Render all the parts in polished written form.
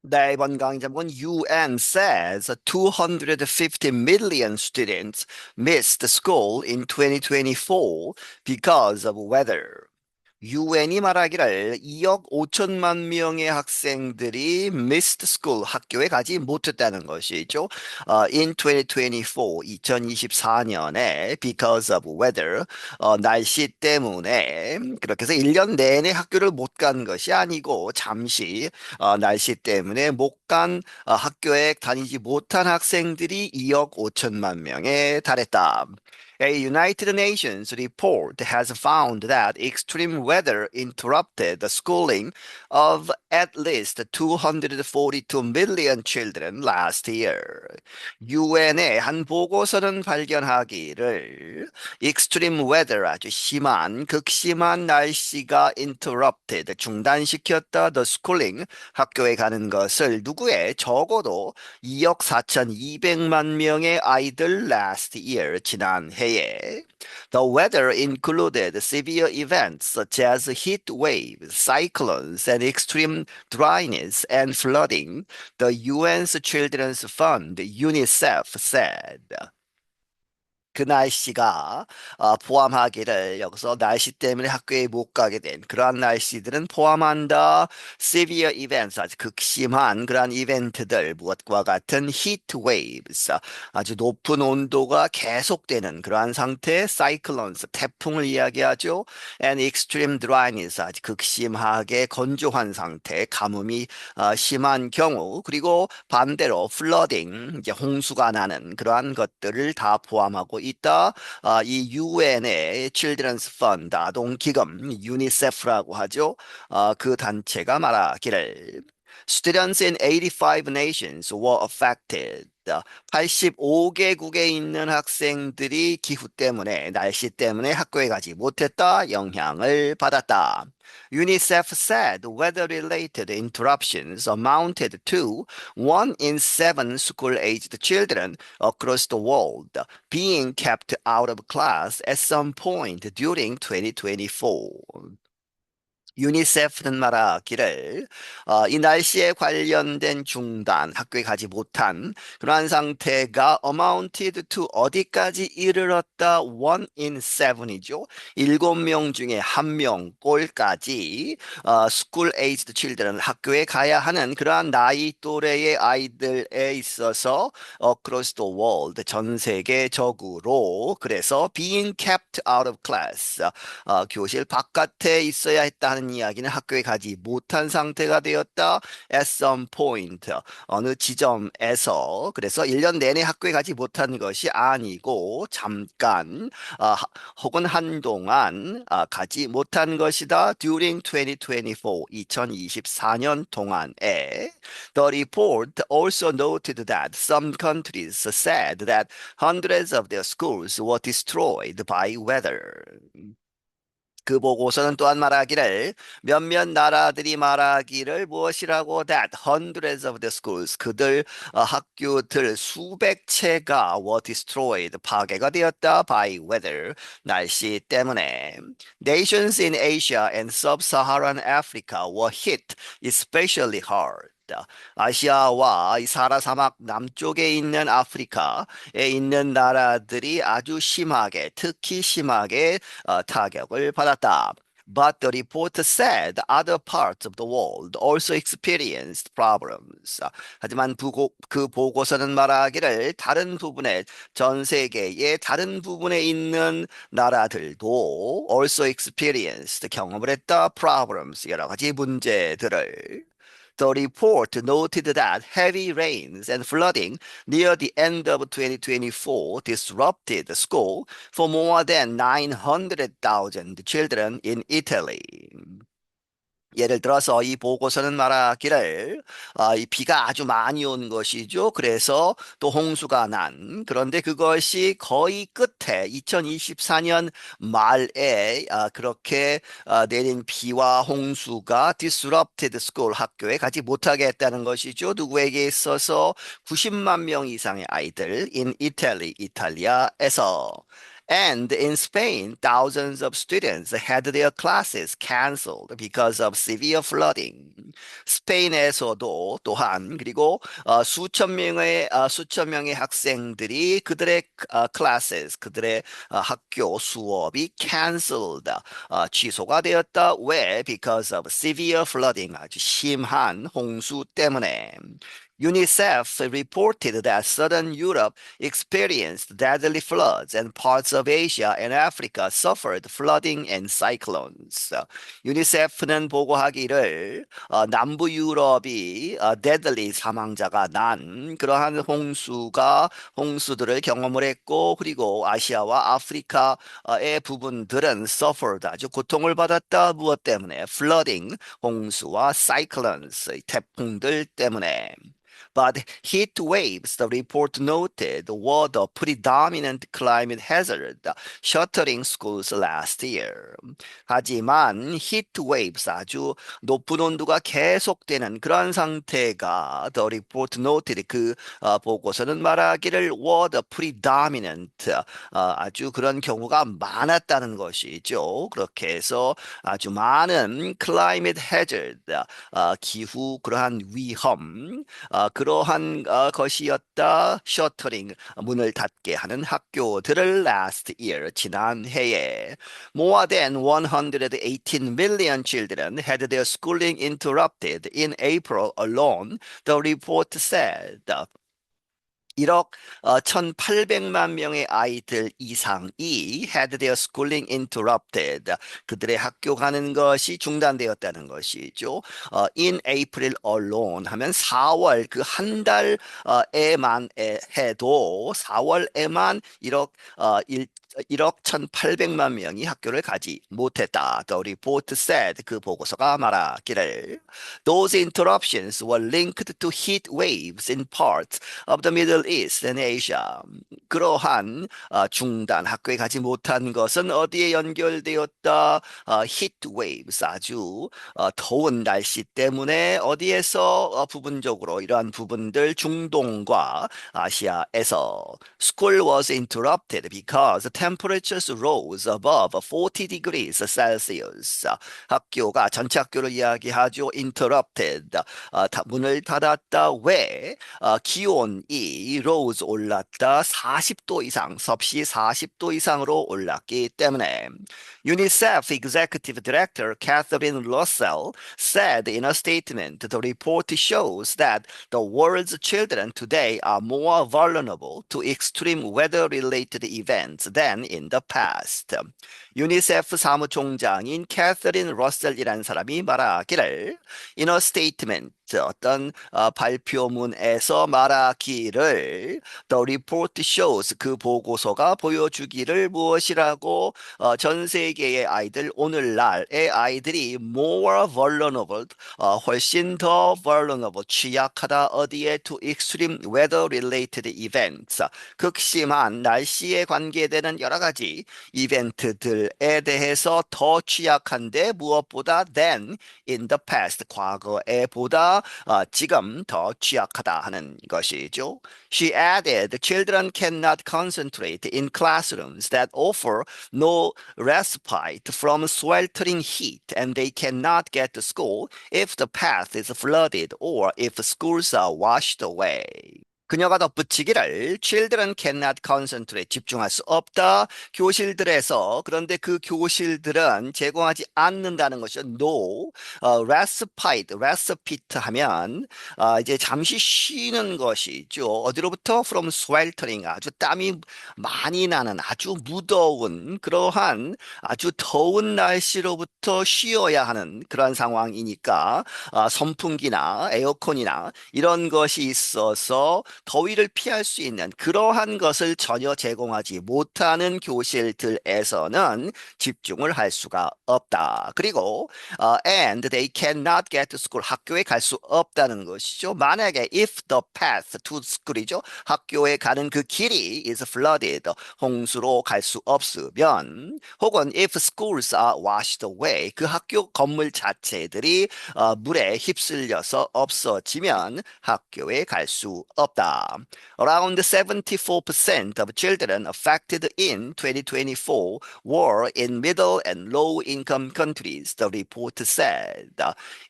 네, 이번 강의 제목은 UN says 250 million students missed school in 2024 because of weather. 유엔이 말하기를 2억 5천만 명의 학생들이 missed school, 학교에 가지 못했다는 것이죠. In 2024, 2024년에 because of weather, 날씨 때문에 그렇게 해서 1년 내내 학교를 못 간 것이 아니고 잠시 날씨 때문에 못 간 학교에 다니지 못한 학생들이 2억 5천만 명에 달했다. A United Nations report has found that extreme weather interrupted the schooling of at least 242 million children last year. 유엔의 한 보고서는 발견하기를 extreme weather, 아주 심한, 극심한 날씨가 interrupted, 중단시켰다 the schooling, 학교에 가는 것을 누구의 적어도 2억 4,200만 명의 아이들 last year, 지난 해에. The weather included severe events such as heat waves, cyclones, and extreme dryness and flooding, the UN's Children's Fund, UNICEF, said. 그 날씨가 포함하기를 여기서 날씨 때문에 학교에 못 가게 된 그러한 날씨들은 포함한다. severe events, 아주 극심한 그러한 이벤트들, 무엇과 같은 heat waves, 아주 높은 온도가 계속되는 그러한 상태, cyclones, 태풍을 이야기하죠. and extreme dryness, 아주 극심하게 건조한 상태, 가뭄이 심한 경우, 그리고 반대로 flooding, 이제 홍수가 나는 그러한 것들을 다 포함하고 있다. 이 유엔의 Children's Fund, 아동기금, 유니세프라고 하죠. 그 단체가 말하기를 Students in 85 nations were affected. 85개국에 있는 학생들이 기후 때문에, 날씨 때문에 학교에 가지 못했다, 영향을 받았다. UNICEF said weather-related interruptions amounted to 1 in 7 school-aged children across the world being kept out of class at some point during 2024. 유니세프는 말하기를 이 날씨에 관련된 중단, 학교에 가지 못한 그러한 상태가 amounted to 어디까지 이르렀다? 1 in 7이죠. 7명 중에 1명 꼴까지 school aged children, 학교에 가야 하는 그러한 나이 또래의 아이들에 있어서 across the world, 전 세계적으로, 그래서 being kept out of class, 교실 바깥에 있어야 했다는 이야기는 학교에 가지 못한 상태가 되었다. At some point, 어느 지점에서. 그래서 1년 내내 학교에 가지 못한 것이 아니고 잠깐 혹은 한동안 가지 못한 것이다. During 2024, 2024년 동안에. The report also noted that some countries said that hundreds of their schools were destroyed by weather. 그 보고서는 또한 말하기를 몇몇 나라들이 말하기를 무엇이라고 that hundreds of the schools, 그들 학교들 수백 채가 were destroyed, 파괴가 되었다 by weather, 날씨 때문에. Nations in Asia and sub-Saharan Africa were hit especially hard. 아시아와 이 사하라 사막 남쪽에 있는 아프리카에 있는 나라들이 아주 심하게, 특히 심하게 타격을 받았다. But the report said other parts of the world also experienced problems. 하지만 그 보고서는 말하기를 다른 부분에, 전 세계의 다른 부분에 있는 나라들도 also experienced, 경험을 했다, problems, 여러 가지 문제들을. The report noted that heavy rains and flooding near the end of 2024 disrupted the school for more than 900,000 children in Italy. 예를 들어서 이 보고서는 말하기를 이 비가 아주 많이 온 것이죠. 그래서 또 홍수가 난. 그런데 그것이 거의 끝에 2024년 말에 그렇게 내린 비와 홍수가 disrupted school, 학교에 가지 못하게 했다는 것이죠. 누구에게 있어서 90만 명 이상의 아이들 in Italy, 이탈리아에서. And in Spain, thousands of students had their classes canceled because of severe flooding. 스페인에서도 또한 그리고 수천 명의 학생들이 그들의 classes, 그들의 학교 수업이 cancelled, 취소가 되었다. 왜? Because of severe flooding, 아주 심한 홍수 때문에. UNICEF reported that southern Europe experienced deadly floods and parts of Asia and Africa suffered flooding and cyclones. 유니세프는 보고하기를 남부 유럽이 deadly 사망자가 난 그러한 홍수들을 경험을 했고 그리고 아시아와 아프리카의 부분들은 suffered 아주 고통을 받았다. 무엇 때문에? flooding 홍수와 cyclones 태풍들 때문에. But heat waves, the report noted, were the predominant climate hazard, shuttering schools last year. 하지만 heat waves, 아주 높은 온도가 계속되는 그런 상태가 the report noted, 보고서는 말하기를 were the predominant, 아주 그런 경우가 많았다는 것이죠. 그렇게 해서 아주 많은 climate hazard, 기후 그러한 위험, 그러한 것이었다. 셔터링 문을 닫게 하는 학교들을 last year 지난 해에 more than 118 million children had their schooling interrupted in April alone, the report said. 1억 1,800만 명의 아이들 이상이 had their schooling interrupted. 그들의 학교 가는 것이 중단되었다는 것이죠. In April alone 하면 4월 그 한 달에만 해도 4월에만 1억 1,800만 명이 학교를 가지 못했다. The report said 그 보고서가 말하기를 Those interruptions were linked to heat waves in parts of the Middle East and Asia. 그러한 중단, 학교에 가지 못한 것은 어디에 연결되었다? heat waves, 아주 더운 날씨 때문에 어디에서 부분적으로 이러한 부분들 중동과 아시아에서 school was interrupted because temperatures rose above 40 degrees Celsius. 학교가 전체 학교를 이야기하죠. interrupted, 문을 닫았다. 왜? 기온이 rose 올랐다. 40도 이상, 섭씨 40도 이상으로 올랐기 때문에. UNICEF Executive Director Catherine Russell said in a statement, the report shows that the world's children today are more vulnerable to extreme weather-related events than in the past. 유니세프 사무총장인 캐서린 러셀이라는 사람이 말하기를 in a statement, 어떤 발표문에서 말하기를 the report shows, 그 보고서가 보여주기를 무엇이라고? 전 세계의 아이들, 오늘날의 아이들이 more vulnerable, 훨씬 더 vulnerable, 취약하다. 어디에? to extreme weather related events, 극심한 날씨에 관계되는 여러 가지 이벤트들에 대해서 더 취약한데 무엇보다 than in the past, 과거에 보다 지금 더 취약하다 하는 것이죠. She added, children cannot concentrate in classrooms that offer no respite from sweltering heat, and they cannot get to school if the path is flooded or if schools are washed away. 그녀가 덧붙이기를 children cannot concentrate, 집중할 수 없다. 교실들에서. 그런데 그 교실들은 제공하지 않는다는 것이죠. no, respite 하면 이제 잠시 쉬는 것이죠. 어디로부터? from sweltering, 아주 땀이 많이 나는 아주 무더운 그러한 아주 더운 날씨로부터 쉬어야 하는 그런 상황이니까 선풍기나 에어컨이나 이런 것이 있어서 더위를 피할 수 있는 그러한 것을 전혀 제공하지 못하는 교실들에서는 집중을 할 수가 없다. 그리고 and they cannot get to school, 학교에 갈 수 없다는 것이죠. 만약에 if the path to school이죠. 학교에 가는 그 길이 is flooded, 홍수로 갈 수 없으면, 혹은 if schools are washed away, 그 학교 건물 자체들이 물에 휩쓸려서 없어지면 학교에 갈 수 없다. 것이다. Around 74% of children affected in 2024 were in middle and low income countries, the report said.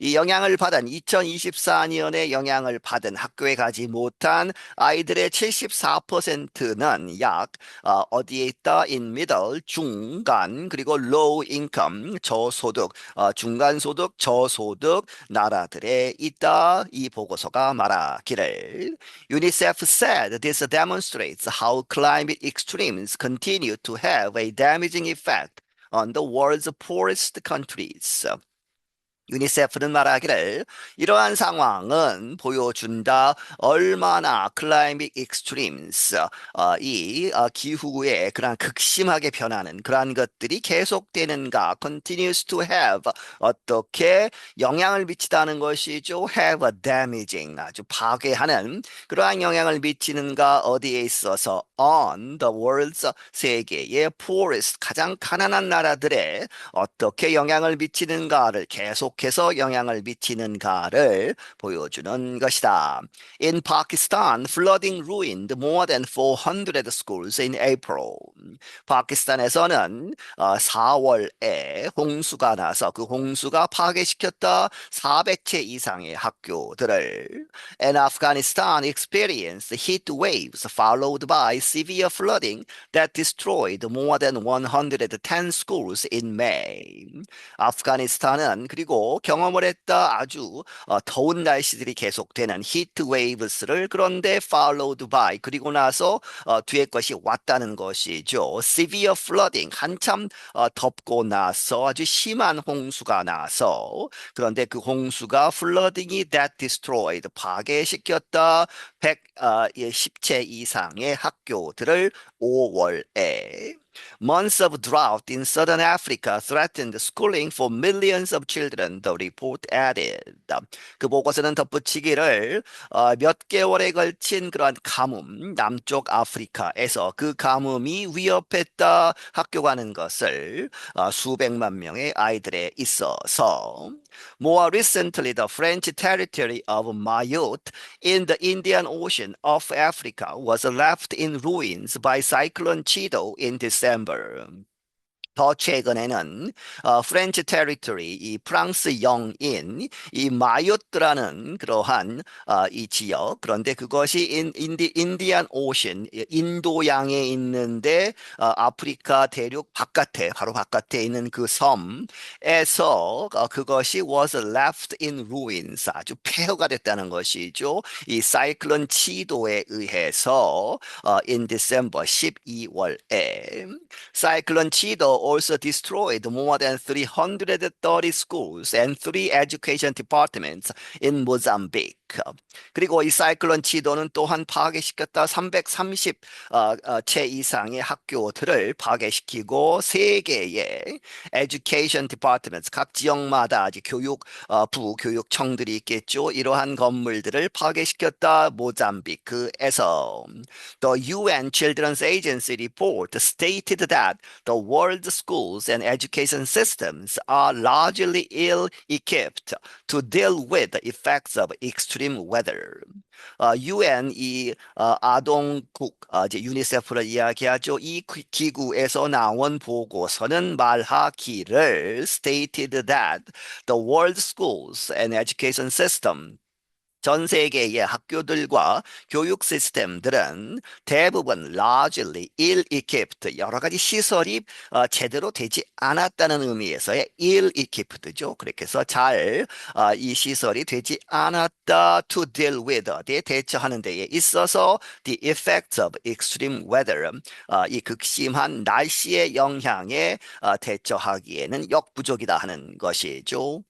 이 영향을 받은 2024년에 영향을 받은 학교에 가지 못한 아이들의 74%는 어디에 있다? In middle, 중간, 그리고 low income, 저소득, 중간소득, 저소득 나라들에 있다. 이 보고서가 말하기를. UNICEF said this demonstrates how climate extremes continue to have a damaging effect on the world's poorest countries. 유니세프는 말하기를 이러한 상황은 보여준다. 얼마나 클라이밋 익스트림스 기후의 그런 극심하게 변하는 그러한 것들이 계속되는가 continues to have 어떻게 영향을 미치다는 것이죠. have a damaging 아주 파괴하는 그러한 영향을 미치는가 어디에 있어서 on the world's 세계의 poorest 가장 가난한 나라들의 어떻게 영향을 미치는가를 계속해서 영향을 미치는가를 보여주는 것이다. In Pakistan, flooding ruined more than 400 schools in April. 파키스탄에서는 4월에 홍수가 나서 그 홍수가 파괴시켰다 400채 이상의 학교들을. And Afghanistan experienced heat waves followed by severe flooding that destroyed more than 110 schools in May. 아프가니스탄은 그리고 경험을 했다 아주 더운 날씨들이 계속되는 히트 웨이브스를 그런데 followed by 그리고 나서 뒤에 것이 왔다는 것이죠. severe flooding 한참 덥고 나서 아주 심한 홍수가 나서 그런데 그 홍수가 flooding이 that destroyed 파괴시켰다 110채 이상의 학교들을 5월에 Months of drought in southern Africa threatened schooling for millions of children, the report added. 그 보고서는 덧붙이기를 몇 개월에 걸친 그러한 가뭄, 남쪽 아프리카에서 그 가뭄이 위협했다 학교 가는 것을 수백만 명의 아이들에 있어서 More recently, the French territory of Mayotte in the Indian Ocean off Africa was left in ruins by Cyclone Chido in December. 더 최근에는 프렌치 테리토리, 이 프랑스 영인, 이 마요트라는 그러한 이 지역, 그런데 그것이 인디안 오션, 인도양에 있는데 아프리카 대륙 바깥에, 바로 바깥에 있는 그 섬에서 그것이 was left in ruins, 아주 폐허가 됐다는 것이죠. 이 사이클론 치도에 의해서 in December 12월에 사이클론 치도 also destroyed more than 330 schools and three education departments in Mozambique. 그리고 이 사이클론 치도는 또한 파괴시켰다 330채 이상의 학교들을 파괴시키고 세 개의 education departments 각 지역마다 교육부 교육청들이 있겠죠. 이러한 건물들을 파괴시켰다 모잠비크에서. The UN Children's Agency report stated that the world's schools and education systems are largely ill-equipped to deal with the effects of extreme weather. UN 이 아동국 이제 유니세프를 이야기하죠. 이 기구에서 나온 보고서는 말하기를 stated that the world schools and education system 전 세계의 학교들과 교육 시스템들은 대부분 largely ill-equipped, 여러 가지 시설이 제대로 되지 않았다는 의미에서의 ill-equipped죠. 그렇게 해서 이 시설이 되지 않았다 to deal with, 대처하는 데에 있어서 the effects of extreme weather, 이 극심한 날씨의 영향에 대처하기에는 역부족이다 하는 것이죠.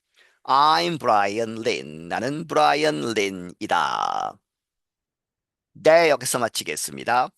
I'm Brian Lin. 나는 브라이언 린이다. 네, 여기서 마치겠습니다.